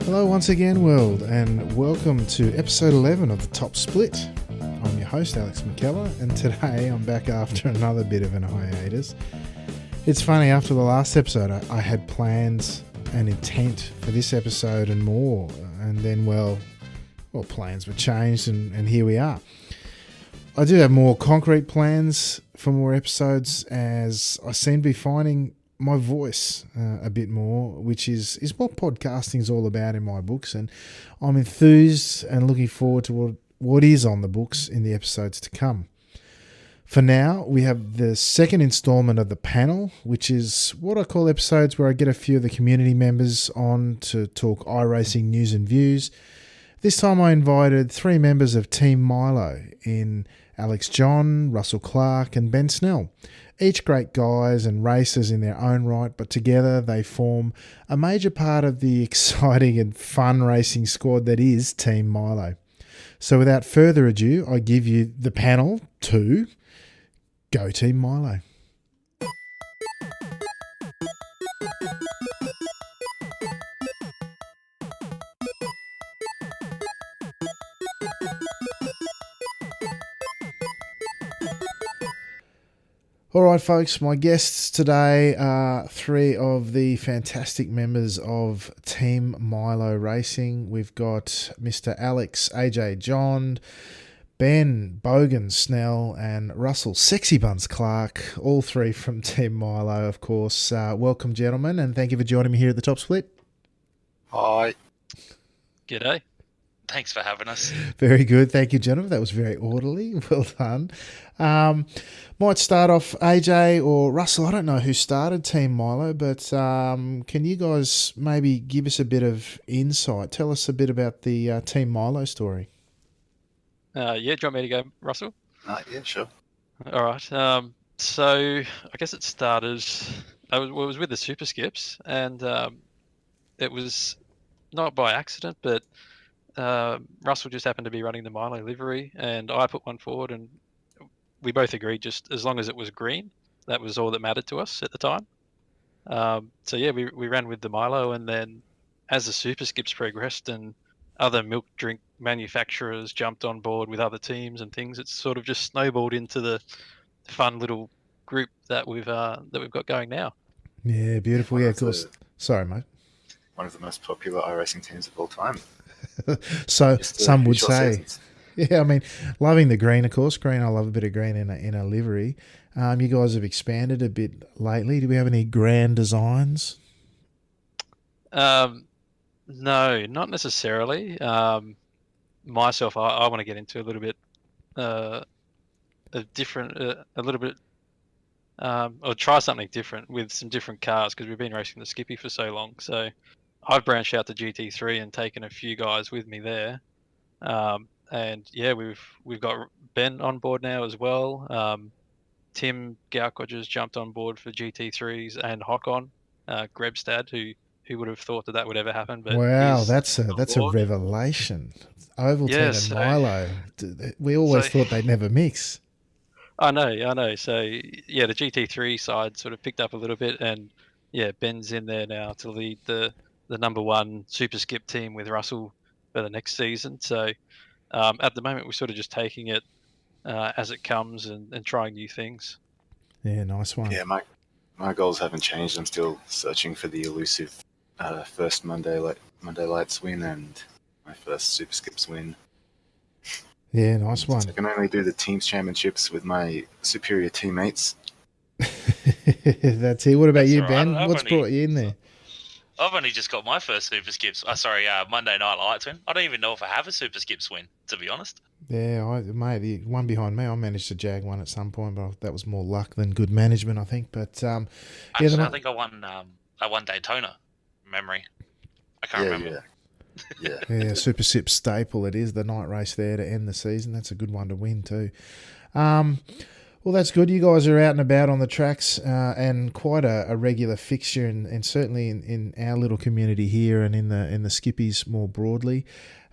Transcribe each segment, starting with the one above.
Hello once again, world, and welcome to episode 11 of the Top Split. I'm your host, Alex McKellar, and today I'm back after another bit of an hiatus. It's funny, after the last episode, I had plans and intent for this episode and more, and then, well, plans were changed, and here we are. I do have more concrete plans for more episodes, as I seem to be finding my voice a bit more, which is what podcasting is all about in my books, and I'm enthused and looking forward to what is on the books in the episodes to come. For now, we have the second installment of the panel, which is what I call episodes where I get a few of the community members on to talk iRacing news and views. This time I invited three members of Team Milo in Alex John, Russell Clark and Ben Snell. Each great guys and racers in their own right, but together they form a major part of the exciting and fun racing squad that is Team Milo. So without further ado, I give you the panel to Go Team Milo. All right, folks, my guests today are three of the fantastic members of Team Milo Racing. We've got Mr. Alex, AJ John, Ben Bogan Snell, and Russell Sexy Buns Clark, all three from Team Milo, of course. Welcome, gentlemen, and thank you for joining me here at the Top Split. Hi. G'day. Thanks for having us. Very good. Thank you, gentlemen. That was very orderly. Well done. Might start off, AJ or Russell. I don't know who started Team Milo, but can you guys maybe give us a bit of insight? Tell us a bit about the Team Milo story. Do you want me to go, Russell? Yeah, sure. All right. So I guess it started, it was with the Super Skips, and it was not by accident, but Russell just happened to be running the Milo livery, and I put one forward, and we both agreed just as long as it was green, that was all that mattered to us at the time. We ran with the Milo, and then as the Super Skips progressed and other milk drink manufacturers jumped on board with other teams and things, it's sort of just snowballed into the fun little group that we've got going now. Yeah, beautiful. Yeah, of course. Sorry, mate. One of the most popular iRacing teams of all time. So some would say. Seasons. Yeah, I mean, loving the green, of course. Green, I love a bit of green in a livery. You guys have expanded a bit lately. Do we have any grand designs? No, not necessarily. Myself, I want to get into a little bit or try something different with some different cars, because we've been racing the Skippy for so long. So I've branched out to GT3 and taken a few guys with me there. And yeah, we've got Ben on board now as well. Tim Gaukodge's jumped on board for GT3s, and Hockon, Grebstad, who would have thought that would ever happen. But wow, that's a revelation. Ovaltine and Milo. We always thought they'd never mix. I know. So yeah, the GT3 side sort of picked up a little bit, and yeah, Ben's in there now to lead the number one Super Skip team with Russell for the next season. So at the moment, we're sort of just taking it as it comes and trying new things. Yeah, nice one. Yeah, my goals haven't changed. I'm still searching for the elusive first Monday Lights win and my first Super Skips win. Yeah, nice one. So I can only do the teams championships with my superior teammates. That's it. What about you, right. Ben? What's brought you in there? I've only just got my first Super Skips. Monday Night Lights win. I don't even know if I have a Super Skips win, to be honest. Yeah, the one behind me, I managed to jag one at some point, but that was more luck than good management, I think. But I think I won Daytona. Memory. I can't remember. Yeah, Super Sip staple. It is the night race there to end the season. That's a good one to win too. Well, that's good. You guys are out and about on the tracks and quite a regular fixture, and certainly in our little community here and in the Skippies more broadly.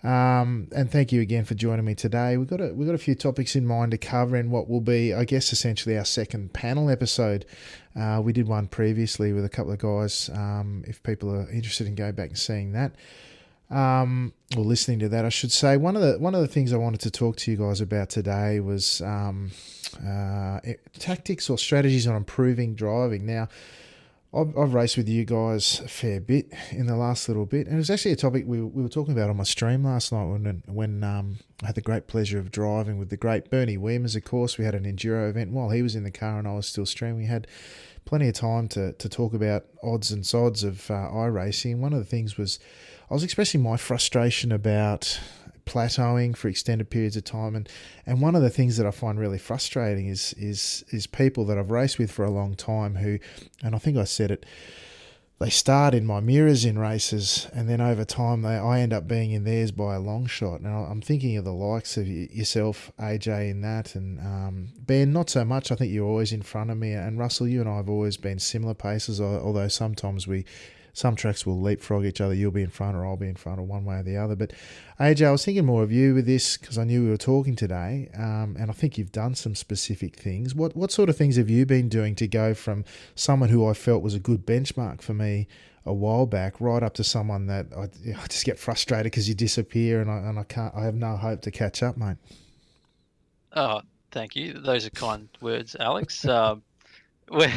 And thank you again for joining me today. We've got a few topics in mind to cover in what will be, I guess, essentially our second panel episode. We did one previously with a couple of guys. If people are interested in going back and seeing that. or listening to that, I should say. One of the things I wanted to talk to you guys about today was tactics or strategies on improving driving. Now, I've raced with you guys a fair bit in the last little bit, and it was actually a topic we were talking about on my stream last night when I had the great pleasure of driving with the great Bernie Weemers. Of course, we had an enduro event while he was in the car and I was still streaming. We had plenty of time to talk about odds and sods of iRacing. One of the things was I was expressing my frustration about plateauing for extended periods of time, and one of the things that I find really frustrating is people that I've raced with for a long time who, and I think I said it, they start in my mirrors in races, and then over time I end up being in theirs by a long shot. Now I'm thinking of the likes of yourself, AJ, in that, and Ben, not so much. I think you're always in front of me, and Russell, you and I have always been similar paces, although sometimes some tracks will leapfrog each other. You'll be in front or I'll be in front, or one way or the other. But AJ, I was thinking more of you with this because I knew we were talking today, and I think you've done some specific things. What sort of things have you been doing to go from someone who I felt was a good benchmark for me a while back, right up to someone that I just get frustrated because you disappear and I have no hope to catch up, mate? Oh, thank you. Those are kind words, Alex. When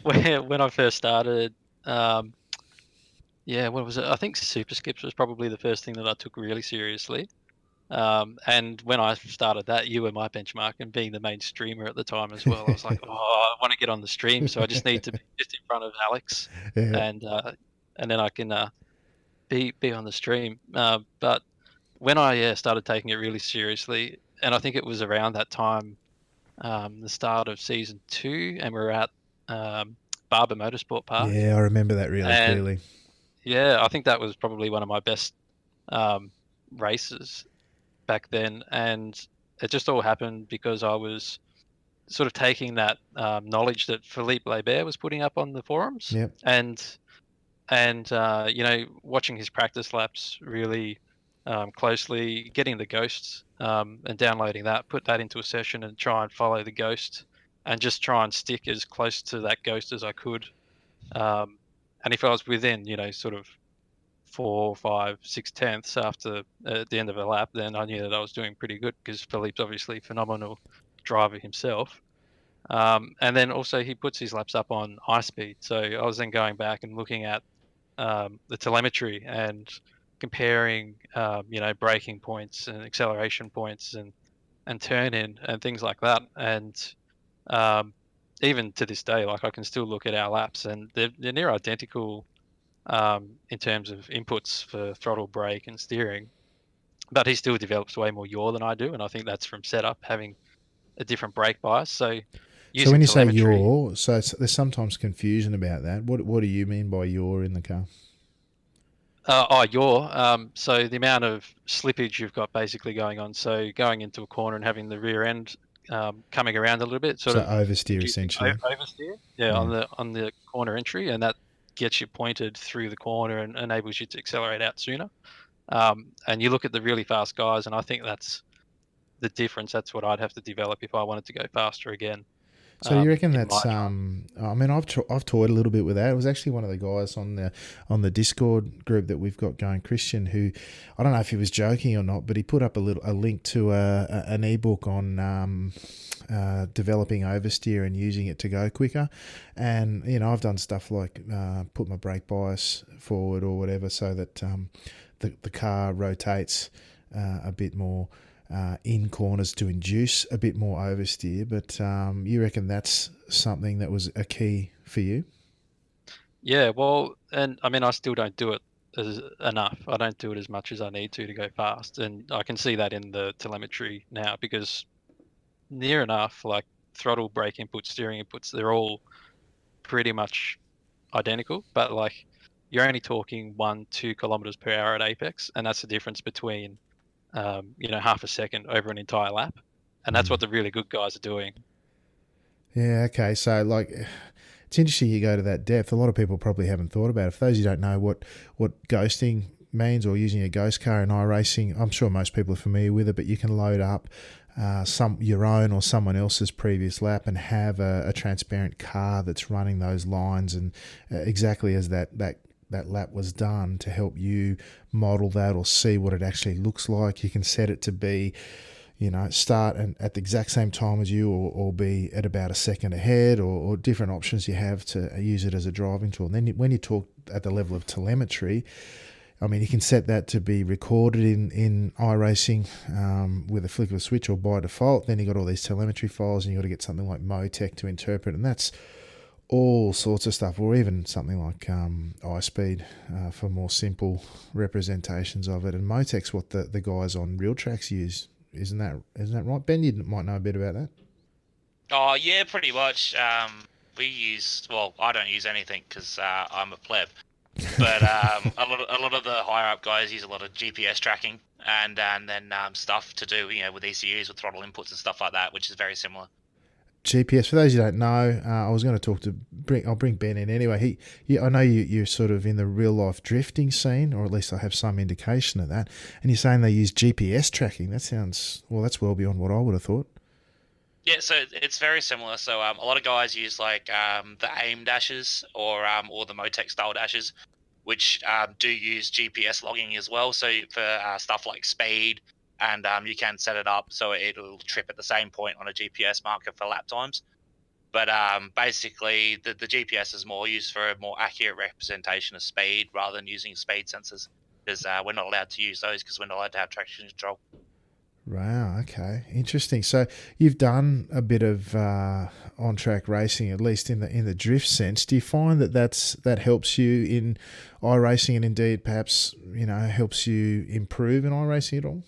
when I first started, yeah, what was it? I think super skips was probably the first thing that I took really seriously. And when I started that, you were my benchmark, and being the main streamer at the time as well, I was like, oh, I want to get on the stream, so I just need to be just in front of Alex, Yeah. and then I can be on the stream. But when I started taking it really seriously, and I think it was around that time, the start of season 2, and we're at Barber Motorsport Park, Yeah, I remember that really and clearly. yeah, I think that was probably one of my best races back then, and it just all happened because I was sort of taking that knowledge that Philippe Labert was putting up on the forums, Yep. and watching his practice laps really closely, getting the ghosts and downloading that, put that into a session and try and follow the ghost, and just try and stick as close to that ghost as I could. And if I was within, sort of 4, 5, 6 tenths after the end of a lap, then I knew that I was doing pretty good because Philippe's obviously a phenomenal driver himself. And then also he puts his laps up on high speed. So I was then going back and looking at the telemetry and comparing, braking points and acceleration points and turn in and things like that. And um, even to this day, like I can still look at our laps and they're near identical in terms of inputs for throttle, brake, and steering. But he still develops way more yaw than I do, and I think that's from setup having a different brake bias. So So using when you say telemetry, yaw, there's sometimes confusion about that. What do you mean by yaw in the car? yaw. So the amount of slippage you've got basically going on. So going into a corner and having the rear end coming around a little bit, sort So of oversteer producing essentially. oversteer. Yeah, on the corner entry, and that gets you pointed through the corner and enables you to accelerate out sooner. And you look at the really fast guys, and I think that's the difference. That's what I'd have to develop if I wanted to go faster again. So do you reckon In my that's I mean I've toyed a little bit with that. It was actually one of the guys on the Discord group that we've got going, Christian, who I don't know if he was joking or not, but he put up a link to an ebook on developing oversteer and using it to go quicker. And I've done stuff like put my brake bias forward or whatever so that the car rotates a bit more in corners to induce a bit more oversteer. But you reckon that's something that was a key for you? Yeah, well, and I mean, I still don't do it enough. I don't do it as much as I need to go fast, and I can see that in the telemetry now because near enough, like throttle, brake inputs, steering inputs, they're all pretty much identical, but like you're only talking 1-2 kilometers per hour at apex, and that's the difference between half a second over an entire lap, and that's what the really good guys are doing. Yeah, okay. So, like, it's interesting you go to that depth. A lot of people probably haven't thought about it. For those who don't know what ghosting means or using a ghost car in iRacing, I'm sure most people are familiar with it, but you can load up your own or someone else's previous lap and have a transparent car that's running those lines and exactly as that that lap was done to help you model that or see what it actually looks like. You can set it to be, start at the exact same time as you, or be at about a second ahead, or different options you have to use it as a driving tool. And then when you talk at the level of telemetry, I mean, you can set that to be recorded in iRacing with a flick of a switch or by default. Then you've got all these telemetry files, and you've got to get something like Motec to interpret, and that's all sorts of stuff, or even something like iSpeed for more simple representations of it. And Motec's what the guys on real tracks use. Isn't that right? Ben, you might know a bit about that. Oh yeah, pretty much. I don't use anything because I'm a pleb. But a lot of the higher up guys use a lot of GPS tracking and then stuff to do with ECUs, with throttle inputs and stuff like that, which is very similar. GPS, for those who don't know, I was going to I'll bring Ben in anyway. I know you're sort of in the real life drifting scene, or at least I have some indication of that. And you're saying they use GPS tracking. That's well beyond what I would have thought. Yeah, so it's very similar. So a lot of guys use like the AIM dashes or the Motec style dashes, which do use GPS logging as well. So for stuff like speed, and you can set it up so it'll trip at the same point on a GPS marker for lap times. But basically, the GPS is more used for a more accurate representation of speed rather than using speed sensors, because we're not allowed to use those because we're not allowed to have traction control. Wow, okay. Interesting. So you've done a bit of on-track racing, at least in the drift sense. Do you find that helps you in iRacing, and indeed perhaps, helps you improve in iRacing at all?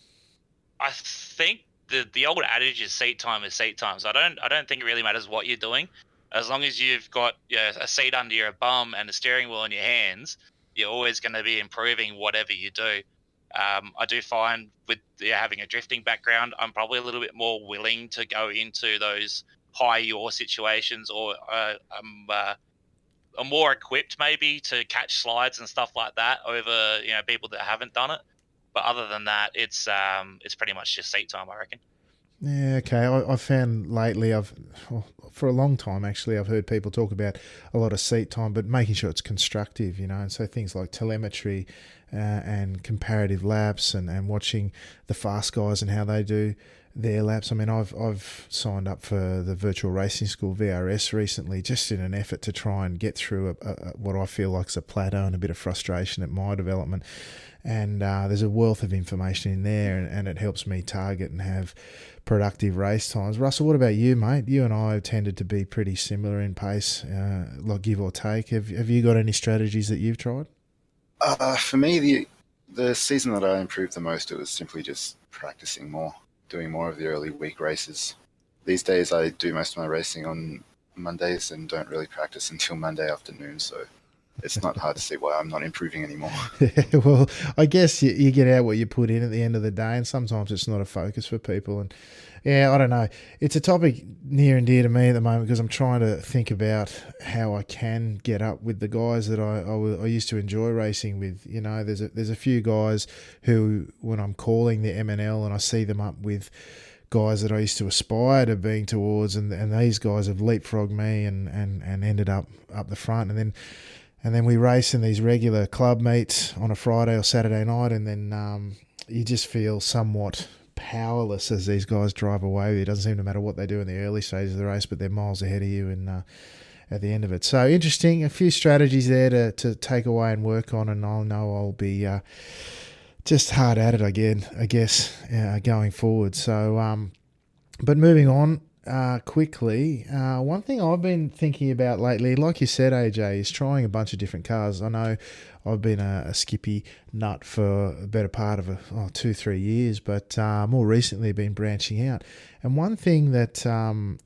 I think the old adage is seat time is seat time. So I don't think it really matters what you're doing. As long as you've got a seat under your bum and a steering wheel in your hands, you're always going to be improving whatever you do. I do find with having a drifting background, I'm probably a little bit more willing to go into those high yaw situations, or I'm more equipped maybe to catch slides and stuff like that over people that haven't done it. But other than that, it's pretty much just seat time, I reckon. Yeah, okay. I found lately, for a long time actually, I've heard people talk about a lot of seat time, but making sure it's constructive, and so things like telemetry and comparative laps, and watching the fast guys and how they do their laps. I mean, I've signed up for the virtual racing school VRS recently, just in an effort to try and get through what I feel like is a plateau and a bit of frustration at my development. And there's a wealth of information in there, and it helps me target and have productive race times. Russell, what about you, mate? You and I have tended to be pretty similar in pace, like give or take. Have you got any strategies that you've tried? For me, the season that I improved the most, it was simply just practicing more, doing more of the early week races. These days I do most of my racing on Mondays and don't really practice until Monday afternoon, so it's not hard to see why I'm not improving anymore. Well, I guess you get out what you put in at the end of the day, and sometimes it's not a focus for people. And yeah, I don't know. It's a topic near and dear to me at the moment, because I'm trying to think about how I can get up with the guys that I used to enjoy racing with. There's a few guys who, when I'm calling the MNL and I see them up with guys that I used to aspire to being towards, and these guys have leapfrogged me and ended up the front, and then we race in these regular club meets on a Friday or Saturday night, and then you just feel somewhat powerless as these guys drive away. It doesn't seem to matter what they do in the early stages of the race, but they're miles ahead of you at the end of it. So interesting, a few strategies there to take away and work on, and I'll be just hard at it again, I guess, going forward. So, but moving on. Quickly, one thing I've been thinking about lately, like you said, AJ, is trying a bunch of different cars. I know I've been a Skippy nut for a better part of 2-3 years, but more recently been branching out. And one thing that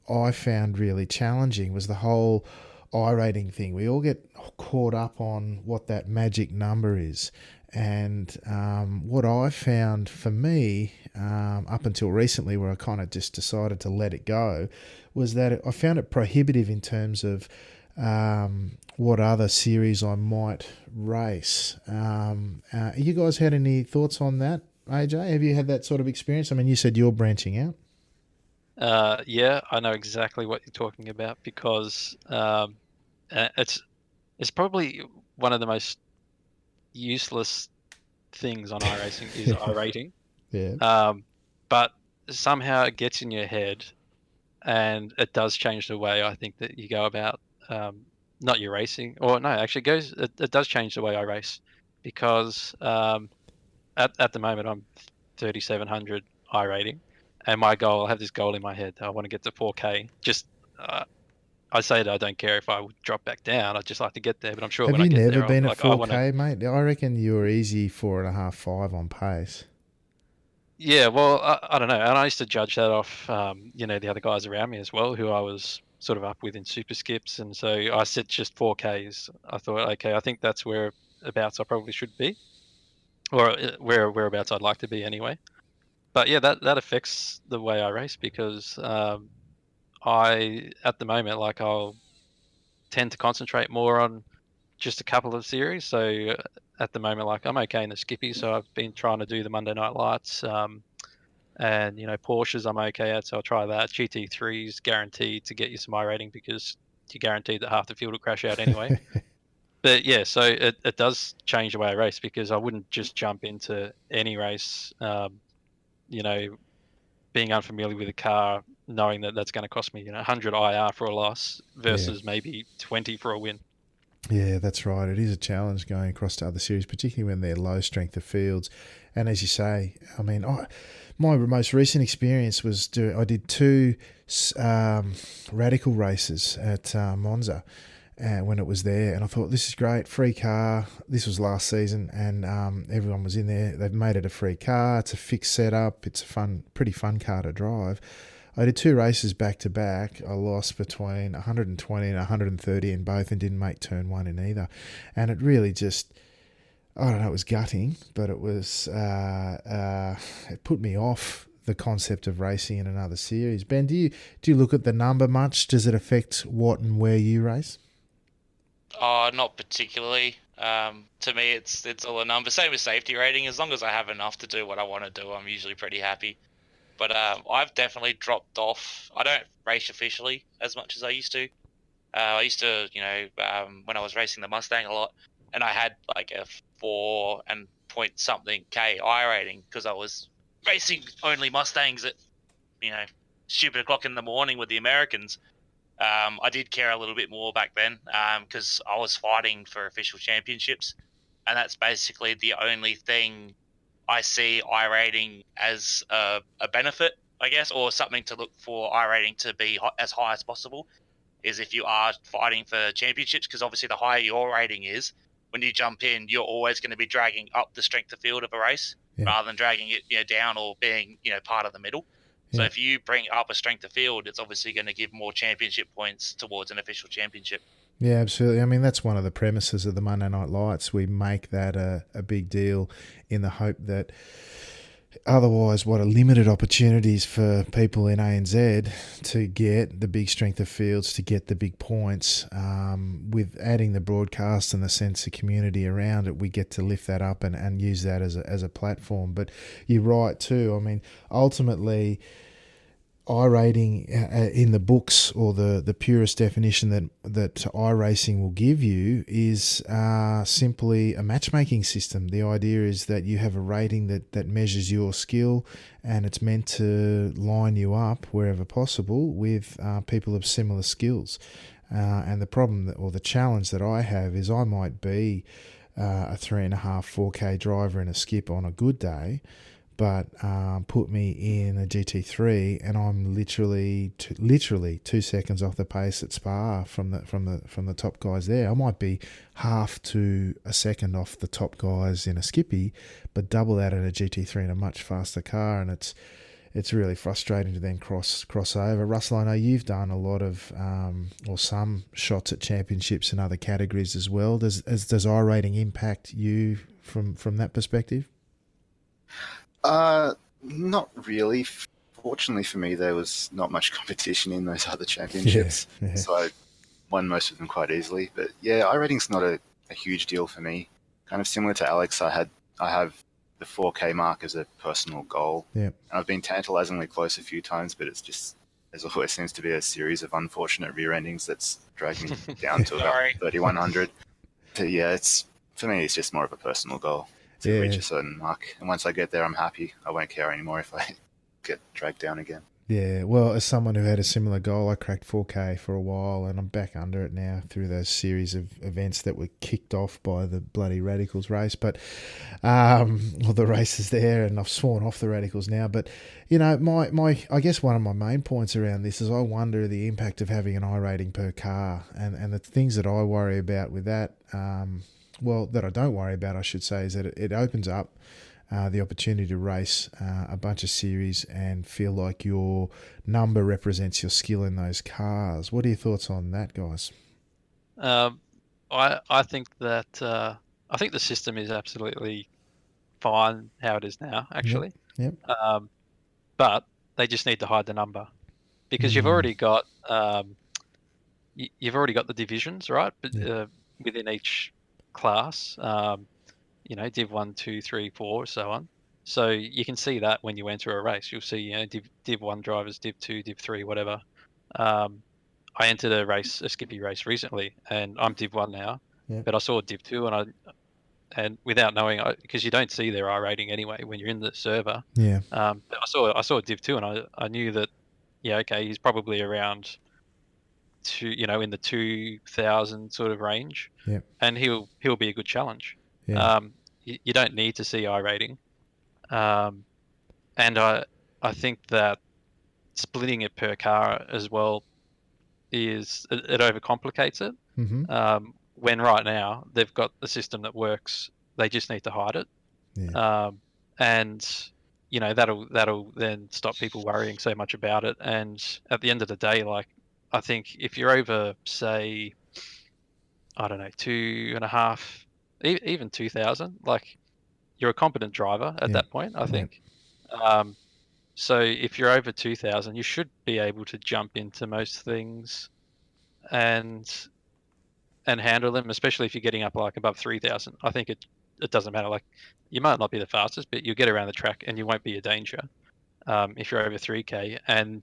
I found really challenging was the whole iRating thing. We all get caught up on what that magic number is. And what I found for me, up until recently, where I kind of just decided to let it go, was that I found it prohibitive in terms of what other series I might race. You guys had any thoughts on that, AJ? Have you had that sort of experience? I mean, you said you're branching out. Yeah, I know exactly what you're talking about, because it's probably one of the most useless things on iRacing is iRating. Yeah. But somehow it gets in your head, and it does change the way I think that you go about not your racing, or no, actually it does change the way I race, because at the moment I'm 3700 iRating, and my goal, I have this goal in my head. I want to get to 4K. Just I say that I don't care if I would drop back down. I'd just like to get there, but I'm sure Have when I you get never there, I'll been be at like, I want to. 4K, mate? I reckon you were easy 4.5, 5 on pace. Yeah, well, I don't know, and I used to judge that off, the other guys around me as well, who I was sort of up with in super skips, and so I said just 4Ks. I thought, okay, I think that's whereabouts I probably should be, or whereabouts I'd like to be anyway. But yeah, that affects the way I race, because I at the moment, like, I'll tend to concentrate more on just a couple of series. So at the moment, like, I'm okay in the Skippy, so I've been trying to do the Monday Night Lights. And Porsches I'm okay at, so I'll try that. GT3's guaranteed to get you some rating, because you're guaranteed that half the field will crash out anyway. But yeah, so it does change the way I race, because I wouldn't just jump into any race, being unfamiliar with a car, knowing that that's going to cost me 100 IR for a loss versus maybe 20 for a win. Yeah, that's right. It is a challenge going across to other series, particularly when they're low strength of fields. And as you say, I mean, my most recent experience was I did two radical races at Monza when it was there, and I thought, this is great, free car. This was last season, and everyone was in there. They've made it a free car. It's a fixed setup. It's a pretty fun car to drive. I did two races back to back. I lost between 120 and 130 in both, and didn't make turn one in either. And it really just, I don't know, it was gutting, but it was it put me off the concept of racing in another series. Ben, do you look at the number much? Does it affect what and where you race? Not particularly. To me, it's all a number. Same with safety rating. As long as I have enough to do what I want to do, I'm usually pretty happy. But I've definitely dropped off. I don't race officially as much as I used to. I used to, when I was racing the Mustang a lot, and I had like a 4 and point something K I rating, because I was racing only Mustangs at, stupid o'clock in the morning with the Americans. I did care a little bit more back then, because I was fighting for official championships, and that's basically the only thing I see iRating as a benefit, I guess, or something to look for iRating to be as high as possible, is if you are fighting for championships, because obviously the higher your rating is, when you jump in, you're always going to be dragging up the strength of field of a race, rather than dragging it down or being part of the middle. So if you bring up a strength of field, it's obviously going to give more championship points towards an official championship. Yeah, absolutely. I mean, that's one of the premises of the Monday Night Lights. We make that a big deal in the hope that otherwise, what are limited opportunities for people in ANZ to get the big strength of fields, to get the big points. With adding the broadcast and the sense of community around it, we get to lift that up and use that as a platform. But you're right too. I mean, ultimately, iRating in the books, or the purest definition that iRacing will give you, is simply a matchmaking system. The idea is that you have a rating that measures your skill, and it's meant to line you up wherever possible with people of similar skills. And the problem or the challenge that I have is I might be a 3.5, 4K driver in a skip on a good day, but put me in a GT3 and I'm literally 2 seconds off the pace at Spa from the top guys there. I might be half to a second off the top guys in a Skippy, but double that in a GT3 in a much faster car, and it's really frustrating to then cross over. Russell, I know you've done a lot of or some shots at championships and other categories as well. Does iRating impact you from that perspective? Not really. Fortunately for me, there was not much competition in those other championships, so I won most of them quite easily. But yeah, iRating's not a huge deal for me. Kind of similar to Alex, I have the 4K mark as a personal goal. Yeah, and I've been tantalizingly close a few times, but it's just, there's always seems to be a series of unfortunate rear endings that's dragged me down to about 3,100. But yeah, For me, it's just more of a personal goal to reach a certain mark. And once I get there, I'm happy. I won't care anymore if I get dragged down again. Yeah, well, as someone who had a similar goal, I cracked 4K for a while, and I'm back under it now through those series of events that were kicked off by the bloody Radicals race. But, well, the race is there, and I've sworn off the Radicals now. But, you know, I guess one of my main points around this is I wonder the impact of having an I rating per car, and the things that I worry about with that, well, that I don't worry about, I should say, is that it opens up the opportunity to race a bunch of series and feel like your number represents your skill in those cars. What are your thoughts on that, guys? I think that I think the system is absolutely fine how it is now, actually. Yep. But they just need to hide the number because you've already got you've already got the divisions, right? But within each class, you know, Div 1, 2, 3, 4, so on. So you can see that when you enter a race. You'll see, you know, Div 1 drivers, Div 2, Div 3, whatever. I entered a Skippy race recently, and I'm Div 1 now. Yep. But I saw Div 2, and without knowing, because you don't see their I rating anyway when you're in the server. Yeah. But I saw Div 2, and I knew that, yeah, okay, he's probably around in the 2,000 sort of range. Yep. And he'll be a good challenge. Yeah. You don't need to see I rating, and I think that splitting it per car as well it overcomplicates it. Mm-hmm. When right now they've got a system that works, they just need to hide it. Yeah. And you know that'll then stop people worrying so much about it. And at the end of the day, like I think if you're over, say, I don't know, 2.5, even 2,000, like you're a competent driver at that point, I think. So if you're over 2,000, you should be able to jump into most things and handle them, especially if you're getting up like above 3,000. I think it doesn't matter. Like you might not be the fastest, but you'll get around the track and you won't be a danger if you're over 3K. And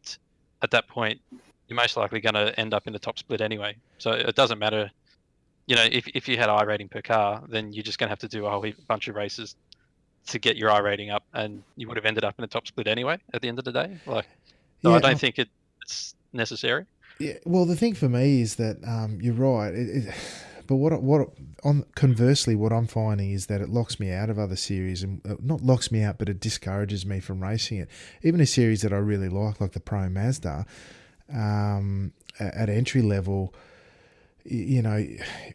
at that point, you're most likely going to end up in the top split anyway. So it doesn't matter. You know, if you had I rating per car, then you're just going to have to do a whole bunch of races to get your I rating up, and you would have ended up in the top split anyway at the end of the day. Like, so I don't think it's necessary. Yeah. Well, the thing for me is that you're right. But conversely, what I'm finding is that it locks me out of other series, and not locks me out, but it discourages me from racing it. Even a series that I really like the Pro Mazda, at entry level, you know,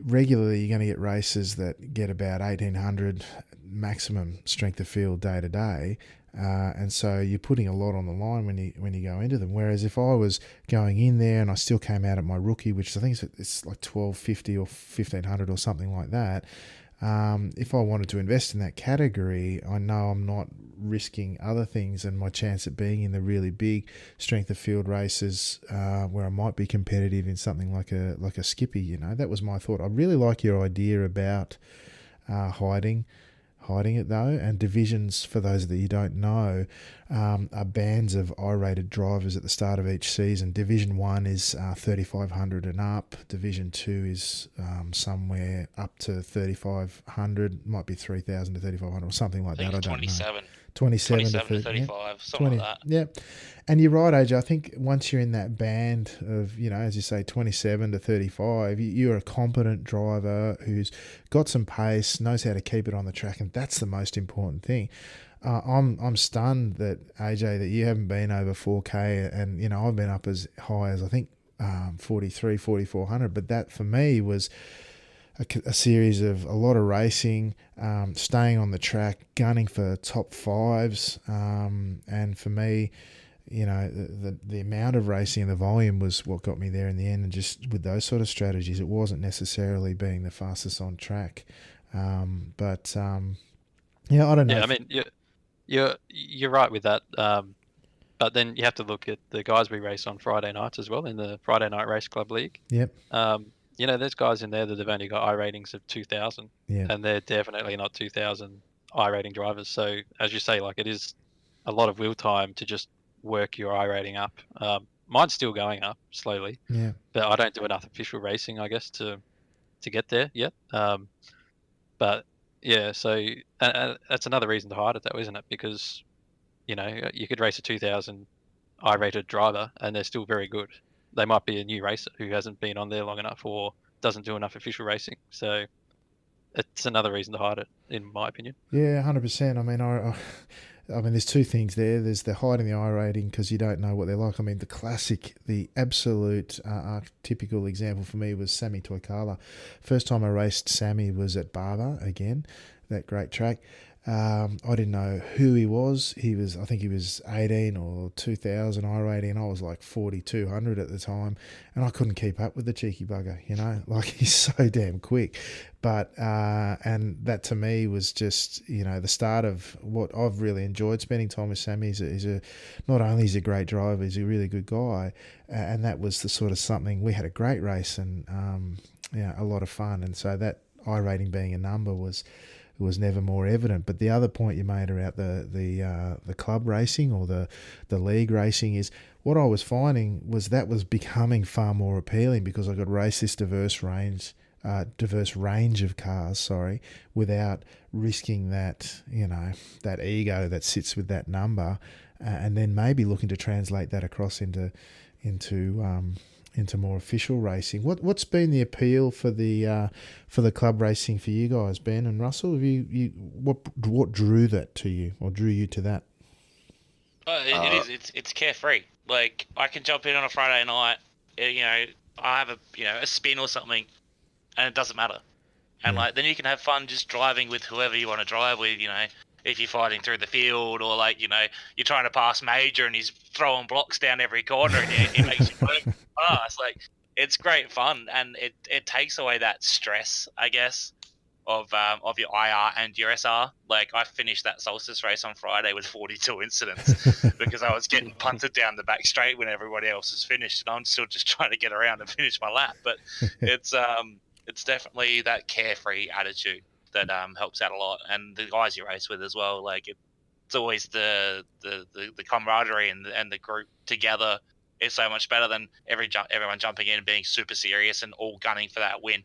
regularly you're going to get races that get about 1,800 maximum strength of field day to day. And so you're putting a lot on the line when you go into them. Whereas if I was going in there and I still came out at my rookie, which I think it's like 1,250 or 1,500 or something like that, if I wanted to invest in that category, I know I'm not risking other things, and my chance at being in the really big strength of field races where I might be competitive in something like a Skippy. You know, that was my thought. I really like your idea about hiding it though, and divisions, for those that you don't know, are bands of I-rated drivers at the start of each season. Division 1 is 3,500 and up. Division 2 is somewhere up to 3,500, might be 3,000 to 3,500 or something like that. I don't 27. know. 27 to to 35, something like that. Yeah. And you're right, AJ. I think once you're in that band of, you know, as you say, 27 to 35, you're a competent driver who's got some pace, knows how to keep it on the track, and that's the most important thing. I'm stunned that, AJ, that you haven't been over 4K, and, you know, I've been up as high as, I think, 43, 4,400, but that for me was a series of a lot of racing, staying on the track, gunning for top fives, and for me, you know, the amount of racing and the volume was what got me there in the end. And just with those sort of strategies, it wasn't necessarily being the fastest on track, but yeah, I don't know. Yeah, I mean, you're right with that. But then you have to look at the guys we race on Friday nights as well in the Friday Night Race Club League. Yep. You know, there's guys in there that have only got I ratings of 2,000, and they're definitely not 2,000 I rating drivers. So as you say, like, it is a lot of wheel time to just work your I rating up. Mine's still going up slowly, but I don't do enough official racing, I guess, to get there yet. But yeah, so that's another reason to hide it, though, isn't it? Because you could race a 2000 I-rated driver and they're still very good. They might be a new racer who hasn't been on there long enough or doesn't do enough official racing. So it's another reason to hide it, in my opinion. Yeah, 100%. I mean, I mean, there's two things there. There's the hiding the I rating because you don't know what they're like. I mean, the classic, the absolute typical example for me was Sammy Toikala. First time I raced Sammy was at Barber again, that great track. I didn't know who he was. I think he was 18 or 2000 I rating, and I was like 4200 at the time, and I couldn't keep up with the cheeky bugger. Like he's so damn quick. But and that to me was just the start of what I've really enjoyed spending time with Sammy. Not only is he a great driver, he's a really good guy, and that was the sort of something. We had a great race and a lot of fun, and so that I rating being a number was never more evident. But the other point you made about the club racing or the league racing is what I was finding was that was becoming far more appealing because I could race this diverse range of cars, without risking that that ego that sits with that number, and then maybe looking to translate that across into more official racing. What's been the appeal for the club racing for you guys, Ben and Russell? Have what drew that to you or drew you to that? It is. It's carefree. Like I can jump in on a Friday night. I have a spin or something, and it doesn't matter. And then you can have fun just driving with whoever you want to drive with. If you're fighting through the field or you're trying to pass Major and he's throwing blocks down every corner and he makes you work fast. Like it's great fun and it takes away that stress, I guess, of your IR and your SR. Like I finished that Solstice race on Friday with 42 incidents because I was getting punted down the back straight when everybody else is finished, and I'm still just trying to get around and finish my lap. But it's definitely that carefree attitude that helps out a lot, and the guys you race with as well. Like it's always the camaraderie and the group together is so much better than everyone jumping in and being super serious and all gunning for that win.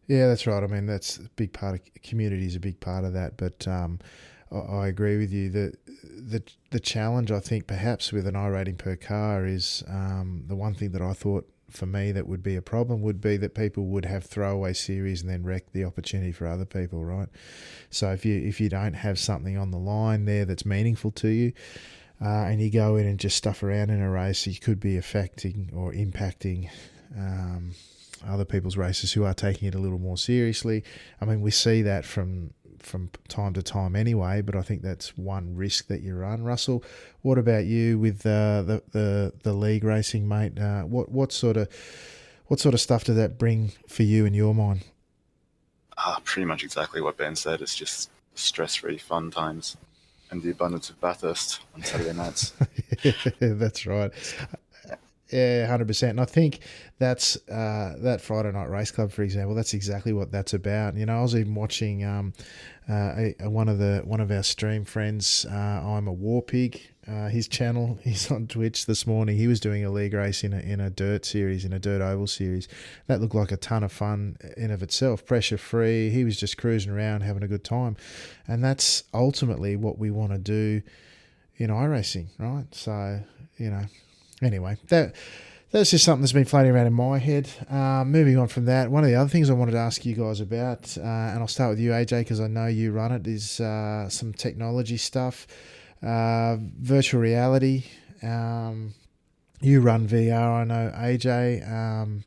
Yeah, that's right. I mean, that's a big part of community is a big part of that. But I agree with you. The challenge, I think, perhaps with an I rating per car is the one thing that I thought for me that would be a problem would be that people would have throwaway series and then wreck the opportunity for other people, right? So if you don't have something on the line there that's meaningful to you, and you go in and just stuff around in a race, you could be affecting or impacting other people's races who are taking it a little more seriously. I mean, we see that from time to time anyway, but I think that's one risk that you run. Russell, what about you with the league racing, mate? What sort of stuff does that bring for you in your mind? Pretty much exactly what Ben said. It's just stress-free fun times and the abundance of Bathurst on Saturday nights. Yeah, that's right. Yeah, 100%. And I think that's that Friday Night Race Club, for example. That's exactly what that's about. I was even watching one of our stream friends. I'm a War Pig. His channel. He's on Twitch this morning. He was doing a league race in a dirt series, in a dirt oval series. That looked like a ton of fun in of itself. Pressure free. He was just cruising around having a good time, and that's ultimately what we want to do in iRacing, right? So Anyway, that's just something that's been floating around in my head. Moving on from that, one of the other things I wanted to ask you guys about, and I'll start with you, AJ, because I know you run it, is some technology stuff, virtual reality. You run VR, I know, AJ.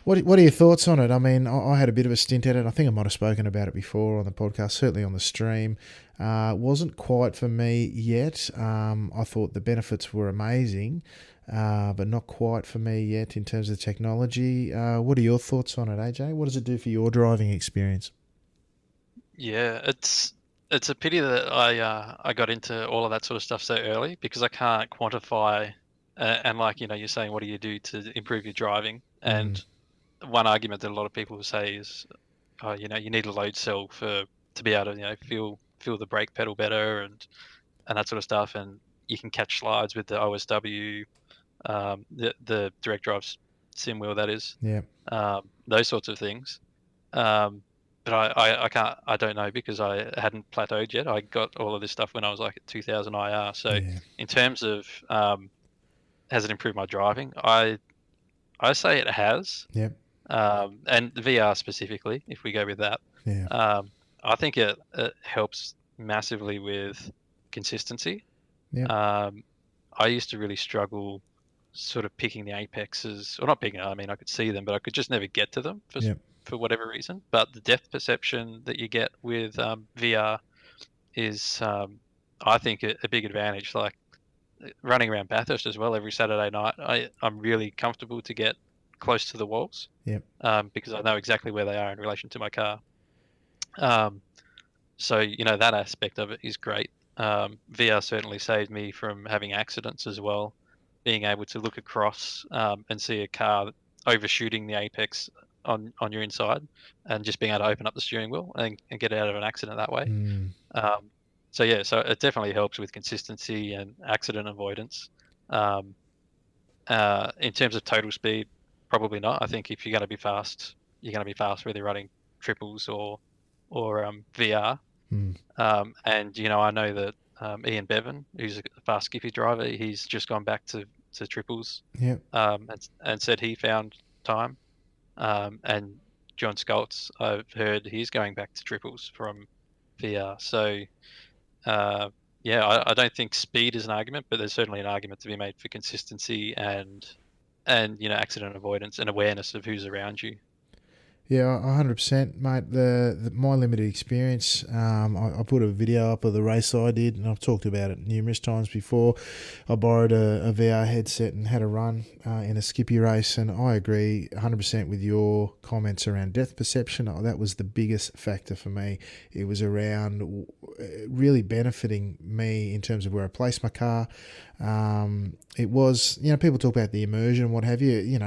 What are your thoughts on it? I mean, I had a bit of a stint at it. I think I might have spoken about it before on the podcast, certainly on the stream. Wasn't quite for me yet. I thought the benefits were amazing, but not quite for me yet in terms of the technology. What are your thoughts on it, AJ? What does it do for your driving experience? Yeah, it's a pity that I got into all of that sort of stuff so early because I can't quantify and like you're saying, what do you do to improve your driving? And one argument that a lot of people will say is, you need a load cell to be able to feel the brake pedal better and that sort of stuff, and you can catch slides with the OSW, the direct drive sim wheel, that is. Yeah. Those sorts of things. But but I don't know because I hadn't plateaued yet. I got all of this stuff when I was like at 2000 IR. So Yeah. in terms of has it improved my driving? I say it has. Yep. And VR specifically, if we go with that, Yeah. I think it helps massively with consistency. Yep. I used to really struggle sort of picking the apexes, or not picking. I mean, I could see them, but I could just never get to them Yep. for whatever reason. But the depth perception that you get with VR is, I think, a big advantage. Like running around Bathurst as well every Saturday night, I'm really comfortable to get close to the walls. Yep. Because I know exactly where they are in relation to my car. So that aspect of it is great. VR certainly saved me from having accidents as well. Being able to look across and see a car overshooting the apex on your inside, and just being able to open up the steering wheel and get out of an accident that way. Mm. So it definitely helps with consistency and accident avoidance. In terms of total speed, probably not. I think if you're going to be fast, you're going to be fast whether you're running triples or VR. Mm. And I know that Ian Bevan, who's a fast skippy driver, he's just gone back to triples. Yep. And said he found time. And John Skoltz, I've heard he's going back to triples from VR. So I don't think speed is an argument, but there's certainly an argument to be made for consistency and accident avoidance and awareness of who's around you. Yeah, 100%, mate. My limited experience, I put a video up of the race I did, and I've talked about it numerous times before. I borrowed a VR headset and had a run in a skippy race, and I agree 100% with your comments around depth perception. That was the biggest factor for me. It was around really benefiting me in terms of where I placed my car. It was, people talk about the immersion and what have you.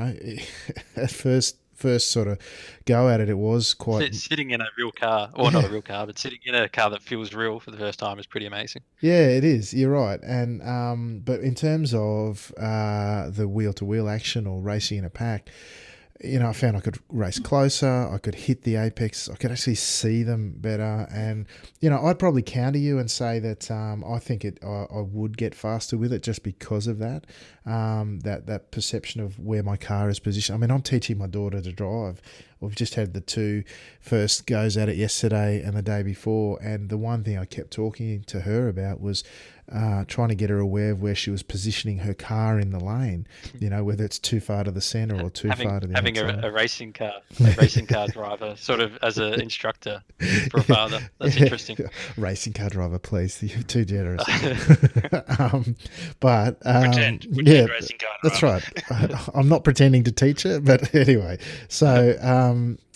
At first sort of go at it, it was quite... Sitting in a real car, or not a real car, but sitting in a car that feels real for the first time is pretty amazing. Yeah, it is. You're right. And but in terms of the wheel-to-wheel action or racing in a pack, I found I could race closer, I could hit the apex, I could actually see them better, and I'd probably counter you and say that I think I would get faster with it just because of that, that perception of where my car is positioned. I mean, I'm teaching my daughter to drive. We've just had the two first goes at it yesterday and the day before, and the one thing I kept talking to her about was trying to get her aware of where she was positioning her car in the lane, whether it's too far to the centre or too far to the having outside. a racing car driver sort of as an instructor for a father. That's interesting. Racing car driver, please. You're too generous. Pretend yeah, racing car driver. that's right. I'm not pretending to teach her, but anyway. So,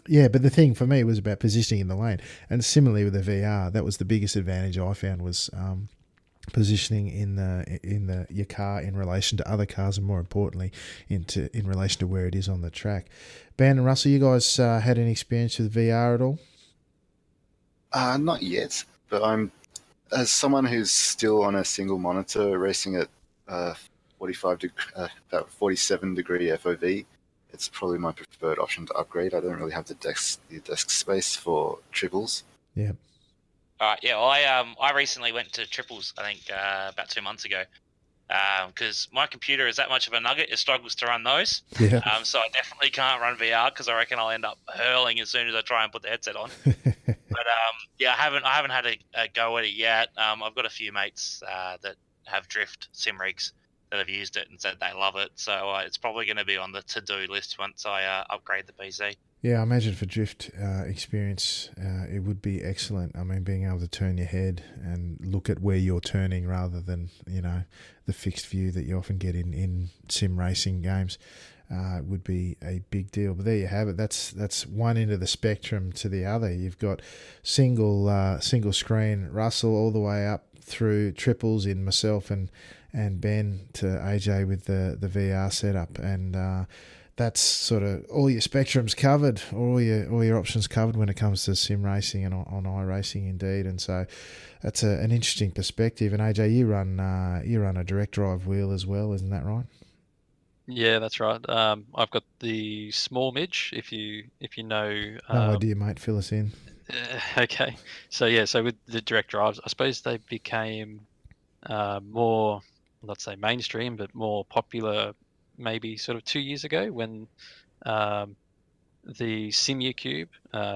but the thing for me was about positioning in the lane. And similarly with the VR, that was the biggest advantage I found was positioning in your car in relation to other cars, and more importantly in relation to where it is on the track. Ben and Russell, you guys had any experience with VR at all? Not yet, but I'm, as someone who's still on a single monitor racing at about 47 degree FOV, it's probably my preferred option to upgrade. I don't really have the desk space for triples. Yeah. I recently went to triples, I think, about 2 months ago, because my computer is that much of a nugget, it struggles to run those. Yeah. So I definitely can't run VR because I reckon I'll end up hurling as soon as I try and put the headset on. But I haven't had a go at it yet. I've got a few mates that have drift sim rigs that have used it and said they love it. So it's probably going to be on the to-do list once I upgrade the PC. Yeah, I imagine for drift experience, it would be excellent. I mean, being able to turn your head and look at where you're turning rather than, the fixed view that you often get in sim racing games would be a big deal. But there you have it. That's one end of the spectrum to the other. You've got single screen Russell all the way up through triples in myself and Ben to AJ with the VR setup, and that's sort of all your spectrums covered, all your options covered when it comes to sim racing and on iRacing indeed. And so that's an interesting perspective. And AJ, you run a direct drive wheel as well, isn't that right? Yeah, that's right. I've got the small midge. If you know, No idea, mate. Fill us in. Okay. So yeah, so with the direct drives, I suppose they became more, let's say mainstream, but more popular maybe sort of 2 years ago when um, the Simu Cube,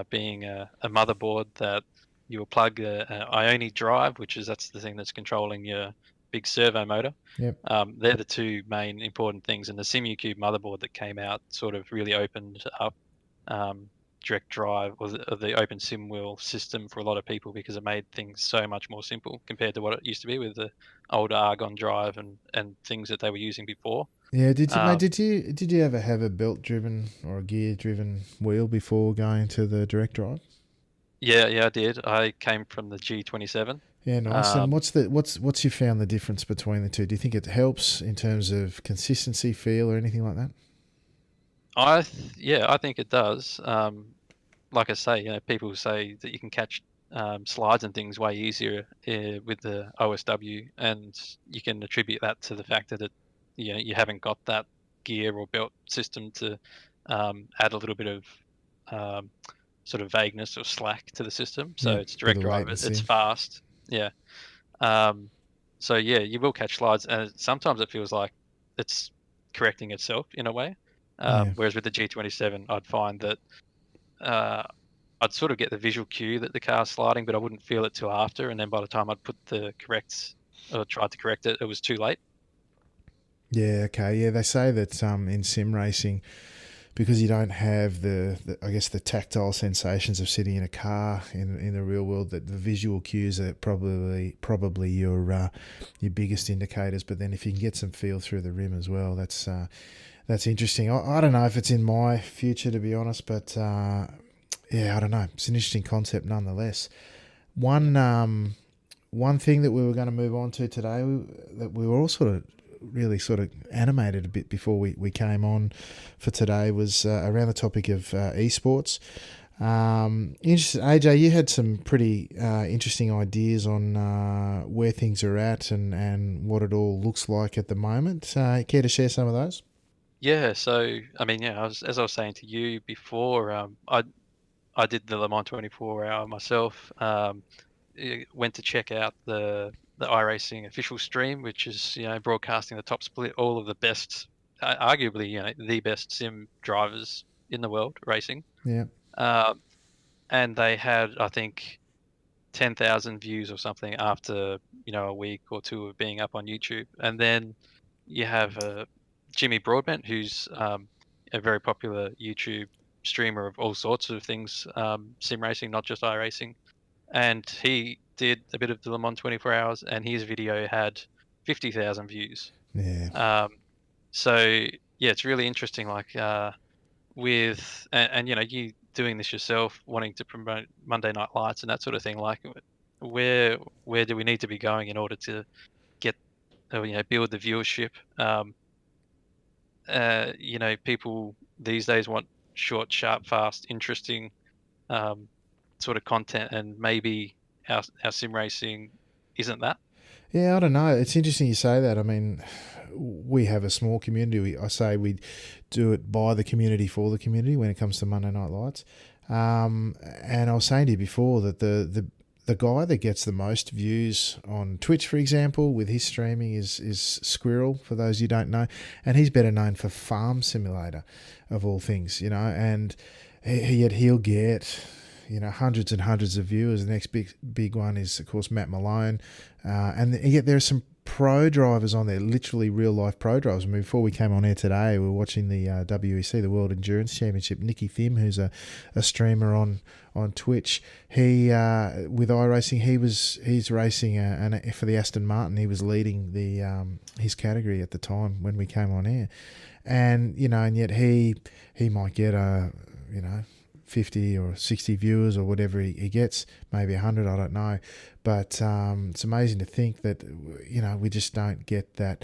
being a motherboard that you will plug a Ioni drive, that's the thing that's controlling your big servo motor. Yep. They're the two main important things, and the Simu Cube motherboard that came out sort of really opened up um, direct drive or the open sim wheel system for a lot of people because it made things so much more simple compared to what it used to be with the older Argon drive and things that they were using before. Yeah, did you, mate? Um, Did you ever have a belt-driven or a gear-driven wheel before going to the direct drive? yeah, I did. I came from the G27. Yeah, nice. And Um, what's you found the difference between the two? Do you think it helps in terms of consistency, feel, or anything like that? yeah, I think it does. Like I say, people say that you can catch slides and things way easier with the OSW, and you can attribute that to the fact that you haven't got that gear or belt system to add a little bit of um, sort of vagueness or slack to the system. So Yeah, it's bit direct of drive. It's latency. fast. Yeah. Um, so yeah, you will catch slides, and sometimes it feels like it's correcting itself in a way. Yeah, Whereas with the G27, I'd find that uh, I'd sort of get the visual cue that the car's sliding, but I wouldn't feel it till after. And then by the time I'd put the correct or tried to correct it, it was too late. yeah, okay, yeah. They say that in sim racing, because you don't have I guess the tactile sensations of sitting in a car in the real world, that the visual cues are probably your biggest indicators. But then if you can get some feel through the rim as well, that's interesting. I don't know if it's in my future, to be honest, but yeah, I don't know. It's an interesting concept nonetheless. One thing that we were going to move on to today, that we were all sort of animated a bit before we came on for today, was around the topic of esports. Interesting, AJ, you had some pretty interesting ideas on where things are at and what it all looks like at the moment. Care to share some of those? Yeah. So I mean, yeah, as I was saying to you before, I did the Le Mans 24 hour myself. Went to check out the iRacing official stream, which is broadcasting the top split, all of the best, arguably the best sim drivers in the world racing. Yeah. Um, and they had, I think, 10,000 views or something after a week or two of being up on YouTube. And then you have Jimmy Broadbent, who's a very popular YouTube streamer of all sorts of things, sim racing, not just iRacing. And he did a bit of the Le Mans 24 hours, and his video had 50,000 views. Yeah. Um, so yeah, it's really interesting. Like and you doing this yourself, wanting to promote Monday Night Lights and that sort of thing. Like where where do we need to be going in order to get build the viewership? People these days want short, sharp, fast, interesting um, sort of content, and maybe our sim racing isn't that. Yeah, I don't know. It's interesting you say that. I mean, we have a small community. I say we do it by the community for the community when it comes to Monday Night Lights. And I was saying to you before that the guy that gets the most views on Twitch, for example, with his streaming is Squirrel, for those you don't know. And he's better known for Farm Simulator, of all things, and yet he'll get hundreds and hundreds of viewers. The next big one is, of course, Matt Malone, and yet there are some pro drivers on there, literally real life pro drivers. I mean, before we came on air today, we were watching the WEC, the World Endurance Championship. Nicky Thim, who's a streamer on Twitch, he with iRacing, he's racing and for the Aston Martin. He was leading the his category at the time when we came on air, and and yet he might get 50 or 60 viewers or whatever he gets, maybe 100, I don't know. But it's amazing to think that, we just don't get the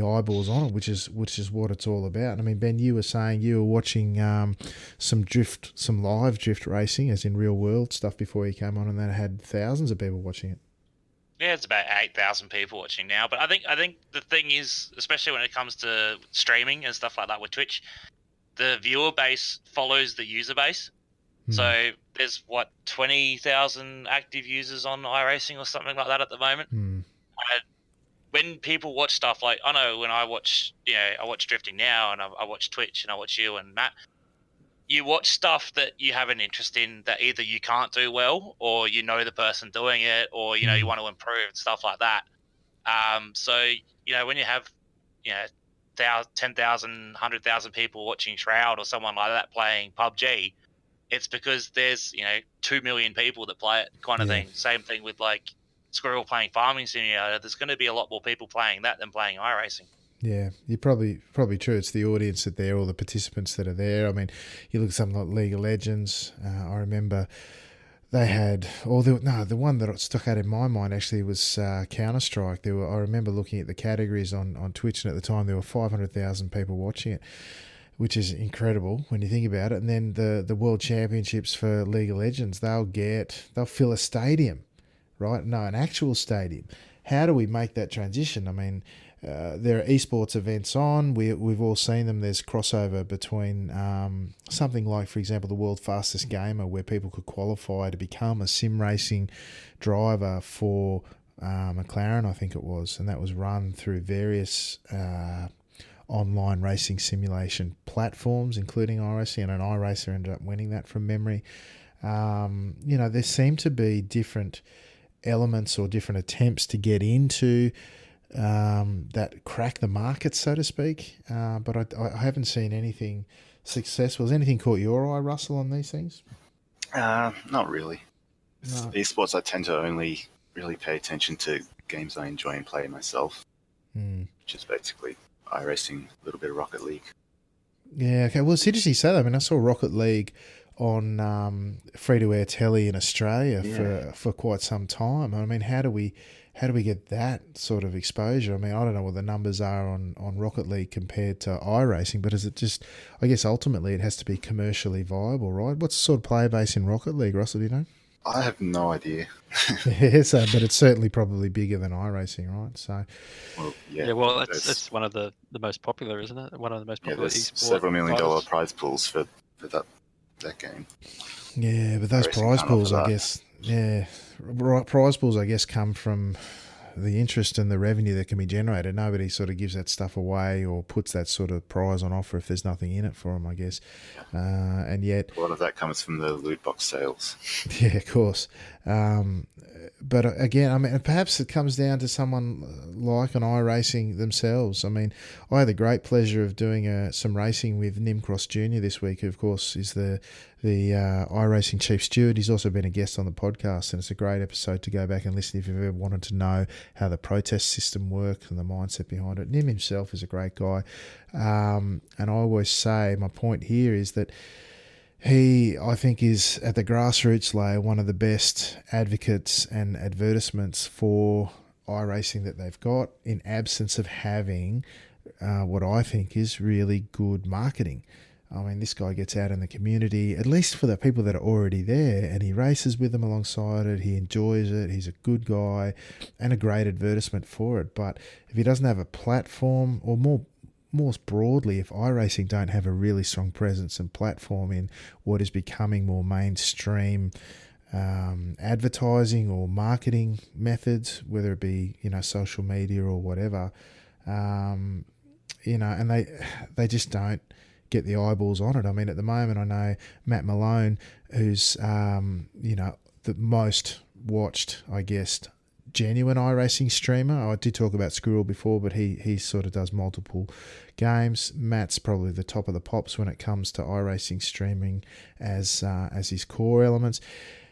eyeballs on it, which is what it's all about. I mean, Ben, you were saying you were watching some live drift racing, as in real world stuff, before you came on, and that had thousands of people watching it. Yeah, it's about 8,000 people watching now. But I think the thing is, especially when it comes to streaming and stuff like that with Twitch, the viewer base follows the user base. So there's 20,000 active users on iRacing or something like that at the moment. When people watch stuff like, I know when I watch Drifting Now, and I watch Twitch, and I watch you and Matt, you watch stuff that you have an interest in that either you can't do well, or you know the person doing it, or you want to improve and stuff like that. So when you have 10,000, 100,000 people watching Shroud or someone like that playing PUBG, it's because there's 2 million people that play it, kind of thing. Same thing with like Squirrel playing Farming Simulator. There's going to be a lot more people playing that than playing iRacing. Yeah, you're probably true. It's the audience that there, all the participants that are there. I mean, you look at something like League of Legends. I remember they had, the one that stuck out in my mind actually was Counter-Strike. I remember looking at the categories on Twitch, and at the time there were 500,000 people watching it, which is incredible when you think about it. And then the World Championships for League of Legends, they'll fill a stadium, right? No, an actual stadium. How do we make that transition? I mean, there are esports events on. We've all seen them. There's crossover between something like, for example, the World Fastest Gamer, where people could qualify to become a sim racing driver for McLaren, I think it was, and that was run through various online racing simulation platforms, including iRacing, and an iRacer ended up winning that from memory. There seem to be different elements or different attempts to get into that crack the market, so to speak. But I haven't seen anything successful. Has anything caught your eye, Russell, on these things? Not really. No. Esports, I tend to only really pay attention to games I enjoy and play myself, which is basically iRacing, a little bit of Rocket League. Yeah, okay. Well, it's interesting you say that. I mean, I saw Rocket League on free-to-air telly in Australia for quite some time. I mean, how do we get that sort of exposure? I mean, I don't know what the numbers are on Rocket League compared to iRacing, but is it just, I guess ultimately it has to be commercially viable, right? What's the sort of player base in Rocket League, Russell, do you know? I have no idea. But it's certainly probably bigger than iRacing, right? So, well, that's one of the most popular, isn't it? One of the most popular there's esports. several $1 million prize pools for that game. Yeah, but those prize pools, I guess, prize pools, I guess, come from the interest and the revenue that can be generated. Nobody sort of gives that stuff away or puts that sort of prize on offer if there's nothing in it for them, I guess. And yet, a lot of that comes from the loot box sales. Yeah, of course. But again, I mean, perhaps it comes down to someone like an iRacing themselves. I mean, I had the great pleasure of doing some racing with Nimcross Jr. this week, who, of course, is the iRacing chief steward. He's also been a guest on the podcast, and it's a great episode to go back and listen if you've ever wanted to know how the protest system works and the mindset behind it. Nim himself is a great guy. And I always say, my point here is that he, I think, is at the grassroots layer one of the best advocates and advertisements for iRacing that they've got, in absence of having what I think is really good marketing. I mean, this guy gets out in the community, at least for the people that are already there, and he races with them alongside it. He enjoys it. He's a good guy and a great advertisement for it. But if he doesn't have a platform, or more broadly, if iRacing don't have a really strong presence and platform in what is becoming more mainstream advertising or marketing methods, whether it be, social media or whatever, and they just don't get the eyeballs on it. I mean, at the moment, I know Matt Malone, who's, the most watched, I guess, genuine iRacing streamer. I did talk about Squirrel before, but he sort of does multiple games. Matt's probably the top of the pops when it comes to iRacing streaming as his core elements.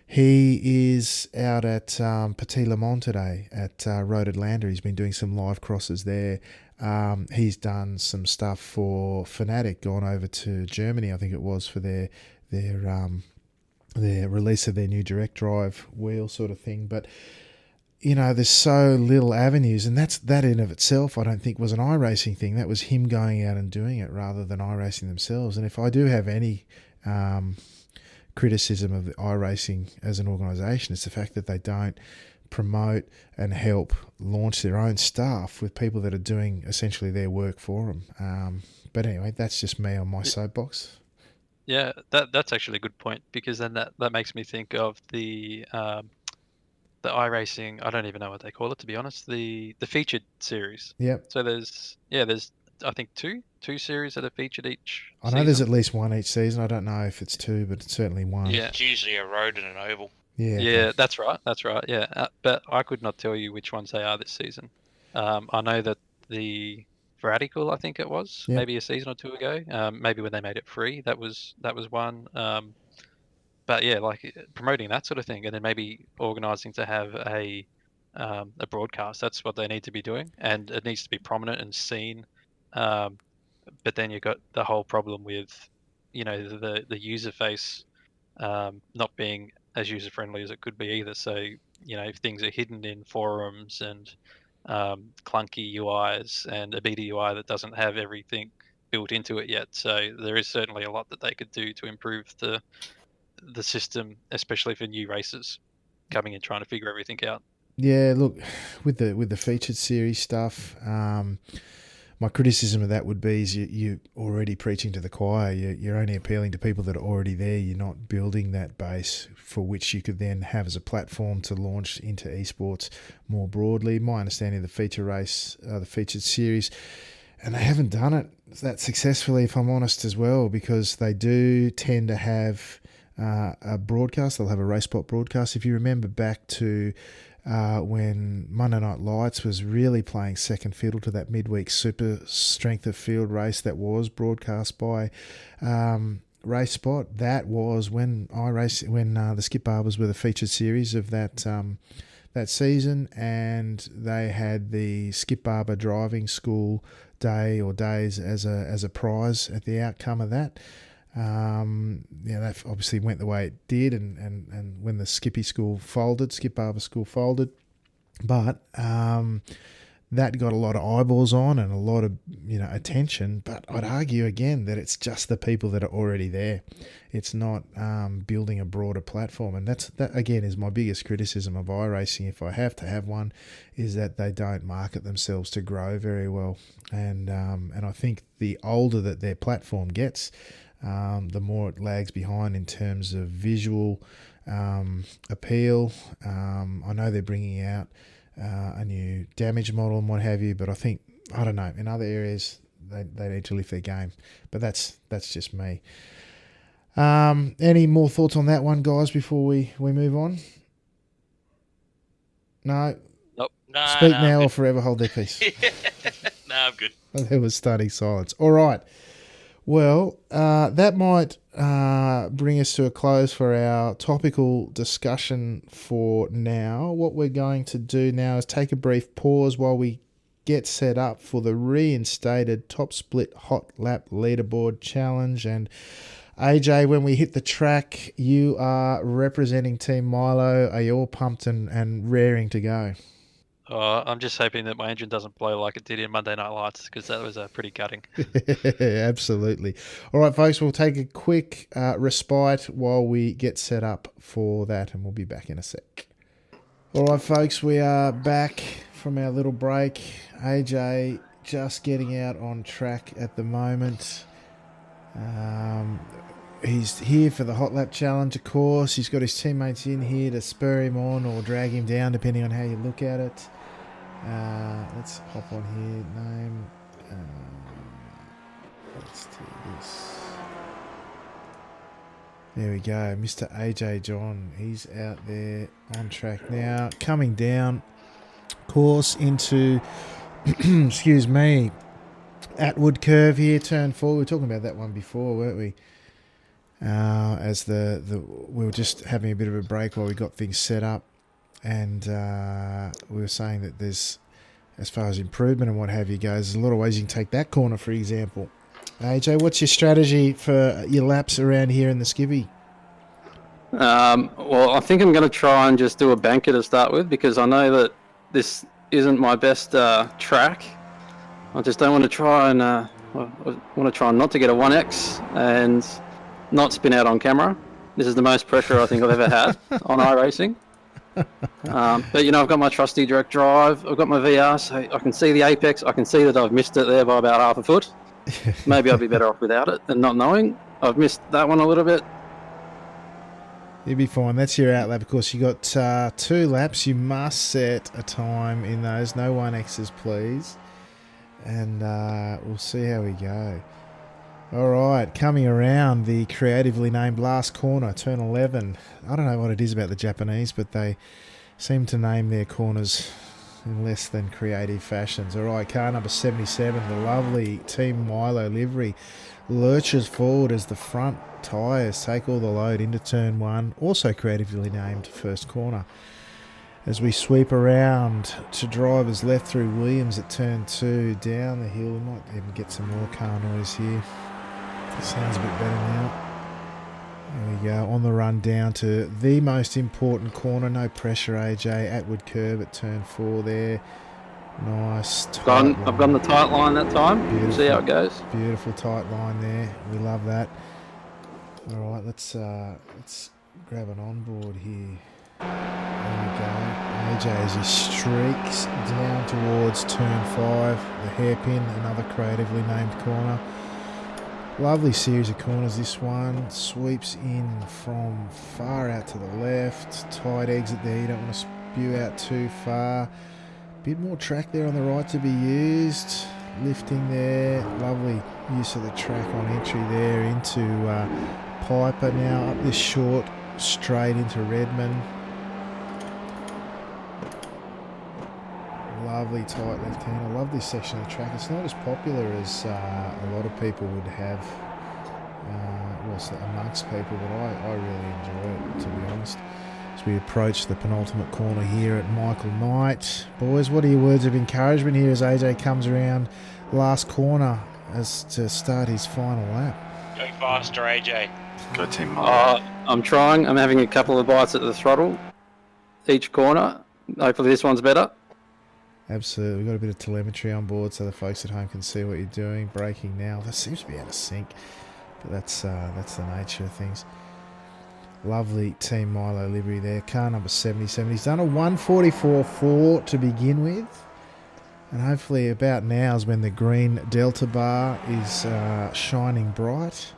He is out at Petit Le Mans today at Road Atlanta. He's been doing some live crosses there. He's done some stuff for Fnatic, gone over to Germany, I think it was, for their release of their new direct drive wheel sort of thing. But there's so little avenues, and that in of itself, I don't think was an iRacing thing. That was him going out and doing it rather than iRacing themselves. And if I do have any criticism of the iRacing as an organisation, it's the fact that they don't promote and help launch their own stuff with people that are doing essentially their work for them. But anyway, that's just me on my soapbox. Yeah, that's actually a good point, because then that makes me think of the iRacing. I don't even know what they call it, to be honest. The featured series. Yep. So there's I think two series that are featured each I know there's season. at least one each season. I don't know if it's two, but it's certainly one. Yeah. It's usually a road and an oval. Yeah. Yeah, Okay. that's right. That's right. Yeah, but I could not tell you which ones they are this season. I know that the Vertical, I think it was, Yep. maybe a season or two ago. Maybe when they made it free, that was one. But yeah, like promoting that sort of thing, and then maybe organising to have a broadcast. That's what they need to be doing, and it needs to be prominent and seen. But then you've got the whole problem with, the user face not being as user friendly as it could be either. So if things are hidden in forums and clunky UIs and a beta UI that doesn't have everything built into it yet. So there is certainly a lot that they could do to improve the system, especially for new racers coming in trying to figure everything out. Yeah, look, with the featured series stuff, my criticism of that would be is you're already preaching to the choir. You're only appealing to people that are already there. You're not building that base for which you could then have as a platform to launch into esports more broadly. My understanding of the the featured series, and they haven't done it that successfully, if I'm honest, as well, because they do tend to have a broadcast. They'll have a race spot broadcast. If you remember back to when Monday Night Lights was really playing second fiddle to that midweek super strength of field race that was broadcast by Race Spot. That was when the Skip Barbers were the featured series of that season, and they had the Skip Barber driving school day or days as a prize at the outcome of that. That obviously went the way it did, and when the Skip Barber school folded, but that got a lot of eyeballs on and a lot of attention. But I'd argue again that it's just the people that are already there. It's not building a broader platform, and that again is my biggest criticism of iRacing. If I have to have one, is that they don't market themselves to grow very well, and I think the older that their platform gets, the more it lags behind in terms of visual appeal. I know they're bringing out a new damage model and what have you, but I don't know, in other areas they need to lift their game. But that's just me. Any more thoughts on that one, guys, before we move on? No? Nope. Speak now or forever hold their peace. No, I'm good. There was stunning silence. All right. Well, that might bring us to a close for our topical discussion for now. What we're going to do now is take a brief pause while we get set up for the reinstated Top Split Hot Lap Leaderboard Challenge. And AJ, when we hit the track, you are representing Team Milo. Are you all pumped and raring to go? I'm just hoping that my engine doesn't blow like it did in Monday Night Lights, because that was pretty gutting. Absolutely. All right, folks, we'll take a quick respite while we get set up for that, and we'll be back in a sec. All right, folks, we are back from our little break. AJ just getting out on track at the moment. He's here for the Hot Lap Challenge, of course. He's got his teammates in here to spur him on or drag him down, depending on how you look at it. Let's hop on here. Name. Let's do this. There we go. Mr. AJ John. He's out there on track now. Coming down course into, excuse me, Atwood curve here. Turn 4. We were talking about that one before, weren't we? As we were just having a bit of a break while we got things set up, and we were saying that there's, as far as improvement and what have you goes, there's a lot of ways you can take that corner, for example. AJ, what's your strategy for your laps around here in the skivvy? Well, I think I'm going to try and just do a banker to start with, because I know that this isn't my best track. I just don't want to try and I want to try not to get a 1x and not spin out on camera. This is the most pressure I think I've ever had on iRacing. But I've got my trusty direct drive, I've got my VR, so I can see the apex. I can see that I've missed it there by about half a foot. Maybe I'll be better off without it than not knowing. I've missed that one a little bit. You'll be fine. That's your out lap. Of course, you got 2 laps. You must set a time in those. No 1Xs, please. And we'll see how we go. All right, coming around the creatively named last corner, turn 11. I don't know what it is about the Japanese, but they seem to name their corners in less than creative fashions. All right, car number 77, the lovely Team Milo livery, lurches forward as the front tyres take all the load into turn 1, also creatively named first corner. As we sweep around to drivers left through Williams at turn 2, down the hill. We might even get some more car noise here. Sounds a bit better now. There we go, on the run down to the most important corner. No pressure, AJ. Atwood curb at turn 4 there. Nice. I've gone the tight line that time. Beautiful. See how it goes. Beautiful tight line there. We love that. All right, let's grab an onboard here. There we go. AJ as he streaks down towards turn 5. The hairpin, another creatively named corner. Lovely series of corners, this one. Sweeps in from far out to the left. Tight exit there, you don't want to spew out too far. Bit more track there on the right to be used. Lifting there. Lovely use of the track on entry there into Piper. Now up this short, straight into Redmond. Lovely tight left hand. I love this section of the track. It's not as popular as a lot of people would have, amongst people, but I really enjoy it, to be honest. As we approach the penultimate corner here at Michael Knight. Boys, what are your words of encouragement here as AJ comes around last corner as to start his final lap? Go faster, AJ. Go Team Milo. I'm trying. I'm having a couple of bites at the throttle each corner. Hopefully this one's better. Absolutely. We've got a bit of telemetry on board so the folks at home can see what you're doing. Braking now. That seems to be out of sync, but that's the nature of things. Lovely Team Milo livery there. Car number 77. He's done a 144.4 to begin with. And hopefully about now is when the green Delta bar is shining bright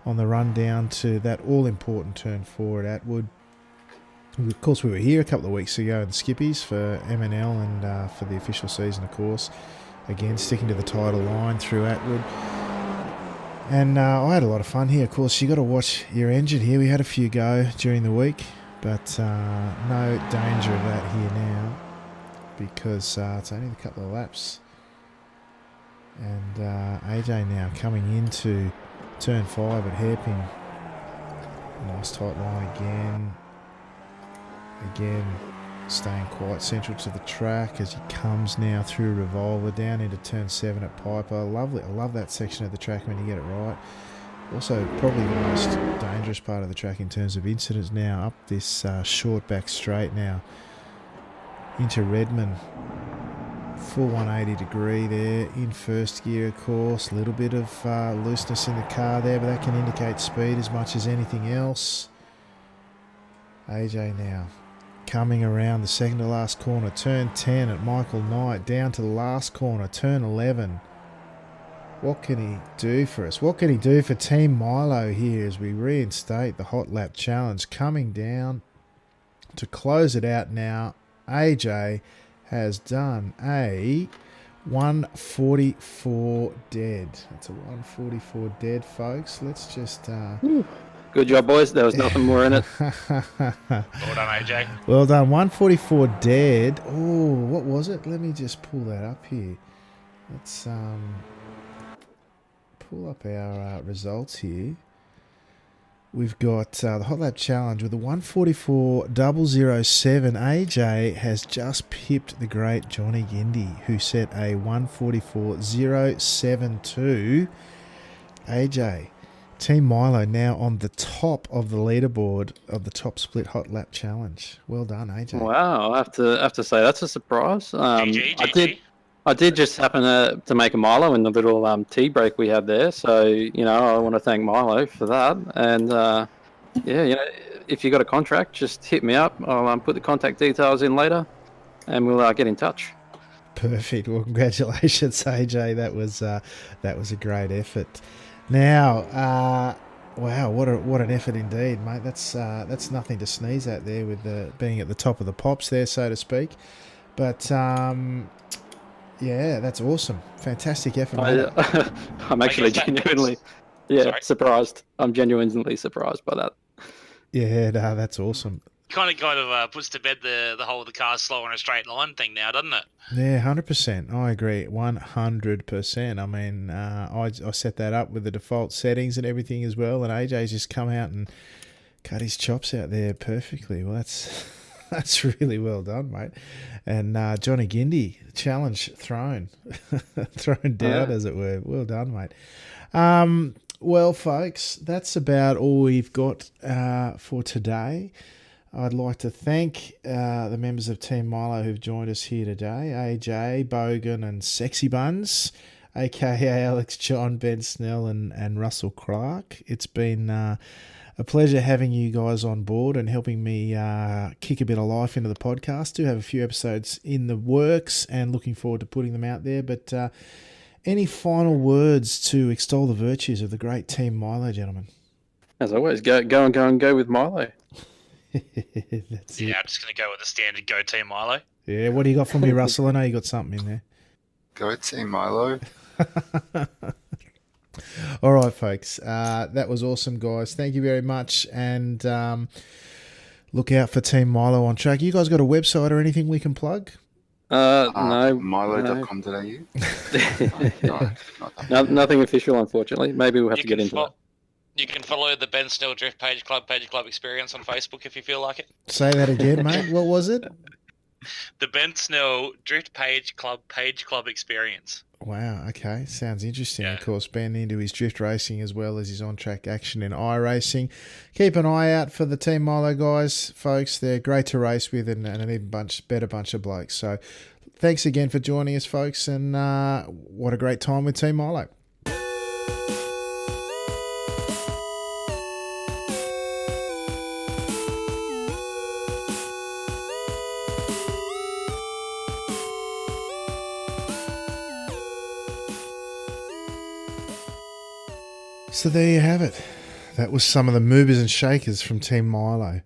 on the run down to that all-important turn 4 at Atwood. Of course, we were here a couple of weeks ago in Skippies for MNL and for the official season, of course. Again, sticking to the title line through Atwood. And I had a lot of fun here. Of course, you got to watch your engine here. We had a few go during the week, but no danger of that here now because it's only a couple of laps. And AJ now coming into turn 5 at hairpin. Nice tight line again. Again, staying quite central to the track as he comes now through Revolver down into turn 7 at Piper. Lovely. I love that section of the track when you get it right. Also, probably the most dangerous part of the track in terms of incidents now. Up this short back straight now into Redmond. Full 180 degree there in first gear, of course. A little bit of looseness in the car there, but that can indicate speed as much as anything else. AJ now coming around the second to last corner, turn 10 at Michael Knight, down to the last corner, turn 11. What can he do for us? What can he do for Team Milo here as we reinstate the Hot Lap Challenge? Coming down to close it out now, AJ has done a 144 dead. That's a 144 dead, folks. Let's just... Good job, boys. There was nothing more in it. Well done, AJ. Well done. 144 dead. Oh, what was it? Let me just pull that up here. Let's pull up our results here. We've got the Hot Lap Challenge with a 144.007. AJ has just pipped the great Johnny Gindy, who set a 144.072. AJ, Team Milo now on the top of the leaderboard of the Top Split Hot Lap Challenge. Well done, AJ. Wow, I have to say that's a surprise. GG. I did just happen to make a Milo in the little tea break we had there, so I want to thank Milo for that. And if you got a contract, just hit me up. I'll put the contact details in later, and we'll get in touch. Perfect. Well, congratulations, AJ. That was a great effort. Now, Wow, what an effort indeed, mate. That's nothing to sneeze at there with being at the top of the pops there, so to speak. But yeah, that's awesome. Fantastic effort, mate. I'm actually guess that genuinely, Sorry. surprised. I'm genuinely surprised by that. Yeah, no, that's awesome. Kind of puts to bed the whole of the car's slow on a straight line thing now, doesn't it? Yeah, 100%. I agree. 100%. I mean, I set that up with the default settings and everything as well, and AJ's just come out and cut his chops out there perfectly. Well, that's really well done, mate. And Johnny Gindi, challenge thrown. Thrown down, as it were. Well done, mate. Well, folks, that's about all we've got for today. I'd like to thank the members of Team Milo who've joined us here today, AJ, Bogan and Sexy Buns, a.k.a. Alex John, Ben Snell and Russell Clark. It's been a pleasure having you guys on board and helping me kick a bit of life into the podcast. Do have a few episodes in the works and looking forward to putting them out there. But any final words to extol the virtues of the great Team Milo, gentlemen? As always, go with Milo. That's it. I'm just going to go with the standard go Team Milo. Yeah, what do you got for me, Russell? I know you got something in there. Go Team Milo. All right, folks. That was awesome, guys. Thank you very much. And look out for Team Milo on track. You guys got a website or anything we can plug? No. Milo.com.au. No, Nothing official, unfortunately. Maybe we'll have to get into that. You can follow the Ben Snell Drift Page Club Experience on Facebook if you feel like it. Say that again, mate. What was it? The Ben Snell Drift Page Club Experience. Wow, okay. Sounds interesting. Yeah. Of course, Ben into his drift racing as well as his on-track action in iRacing. Keep an eye out for the Team Milo guys, folks. They're great to race with and an even better bunch of blokes. So thanks again for joining us, folks, and what a great time with Team Milo. So there you have it. That was some of the movers and shakers from Team Milo.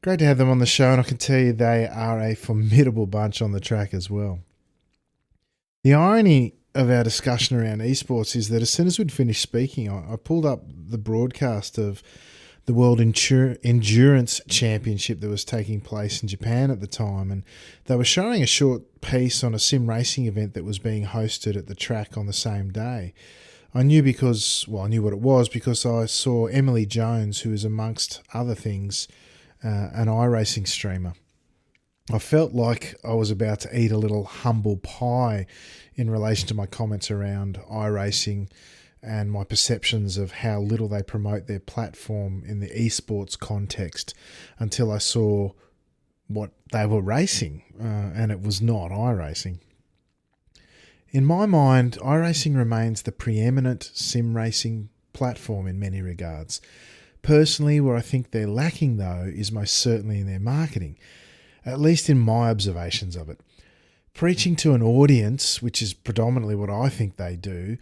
Great to have them on the show, and I can tell you they are a formidable bunch on the track as well. The irony of our discussion around esports is that as soon as we'd finished speaking, I pulled up the broadcast of the World Endurance Championship that was taking place in Japan at the time, and they were showing a short piece on a sim racing event that was being hosted at the track on the same day. I knew I knew what it was because I saw Emily Jones, who is amongst other things, an iRacing streamer. I felt like I was about to eat a little humble pie in relation to my comments around iRacing and my perceptions of how little they promote their platform in the esports context until I saw what they were racing, and it was not iRacing. In my mind, iRacing remains the preeminent sim racing platform in many regards. Personally, where I think they're lacking, though, is most certainly in their marketing, at least in my observations of it. Preaching to an audience, which is predominantly what I think they do,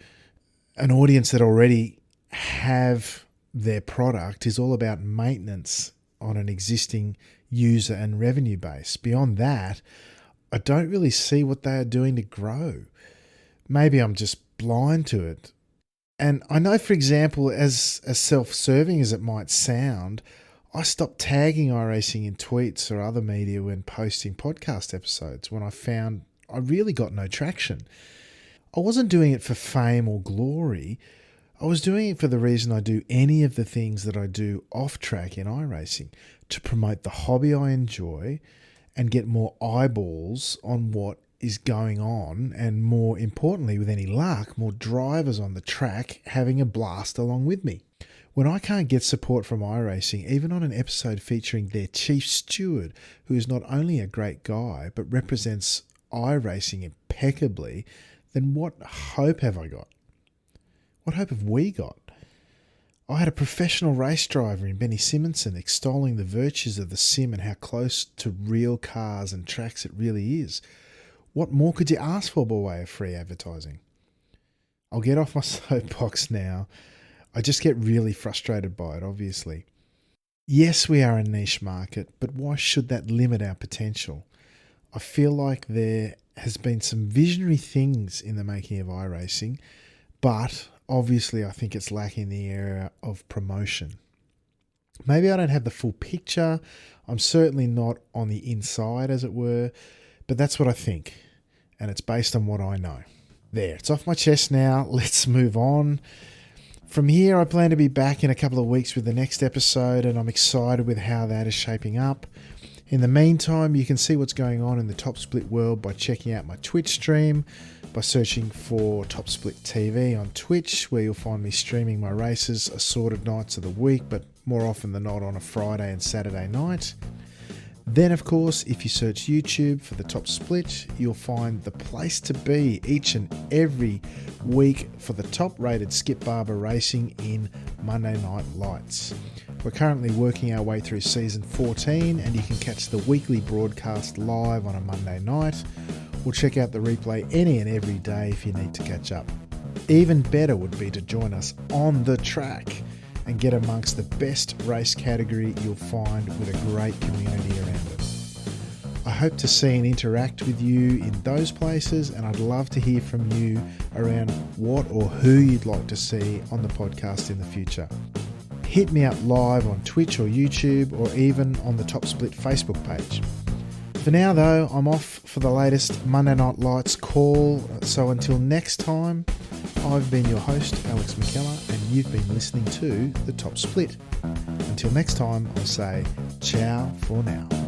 an audience that already have their product, is all about maintenance on an existing user and revenue base. Beyond that, I don't really see what they are doing to grow. Maybe I'm just blind to it. And I know, for example, as self-serving as it might sound, I stopped tagging iRacing in tweets or other media when posting podcast episodes when I found I really got no traction. I wasn't doing it for fame or glory. I was doing it for the reason I do any of the things that I do off-track in iRacing, to promote the hobby I enjoy and get more eyeballs on what is going on, and more importantly, with any luck, more drivers on the track having a blast along with me. When I can't get support from iRacing, even on an episode featuring their chief steward, who is not only a great guy, but represents iRacing impeccably, then what hope have I got? What hope have we got? I had a professional race driver in Benny Simonson extolling the virtues of the sim and how close to real cars and tracks it really is. What more could you ask for by way of free advertising? I'll get off my soapbox now. I just get really frustrated by it, obviously. Yes, we are a niche market, but why should that limit our potential? I feel like there has been some visionary things in the making of iRacing, but obviously I think it's lacking the area of promotion. Maybe I don't have the full picture. I'm certainly not on the inside, as it were, but that's what I think, and it's based on what I know. There, it's off my chest now. Let's move on. From here, I plan to be back in a couple of weeks with the next episode, and I'm excited with how that is shaping up. In the meantime, you can see what's going on in the Top Split world by checking out my Twitch stream, by searching for Top Split TV on Twitch, where you'll find me streaming my races assorted nights of the week, but more often than not on a Friday and Saturday night. Then, of course, if you search YouTube for the Top Split, you'll find the place to be each and every week for the top-rated Skip Barber racing in Monday Night Lights. We're currently working our way through Season 14, and you can catch the weekly broadcast live on a Monday night, or check out the replay any and every day if you need to catch up. Even better would be to join us on the track and get amongst the best race category you'll find with a great community around it. I hope to see and interact with you in those places, and I'd love to hear from you around what or who you'd like to see on the podcast in the future. Hit me up live on Twitch or YouTube, or even on the Top Split Facebook page. For now though, I'm off for the latest Monday Night Lights call, so until next time, I've been your host, Alex McKellar, and you've been listening to The Top Split. Until next time, I'll say ciao for now.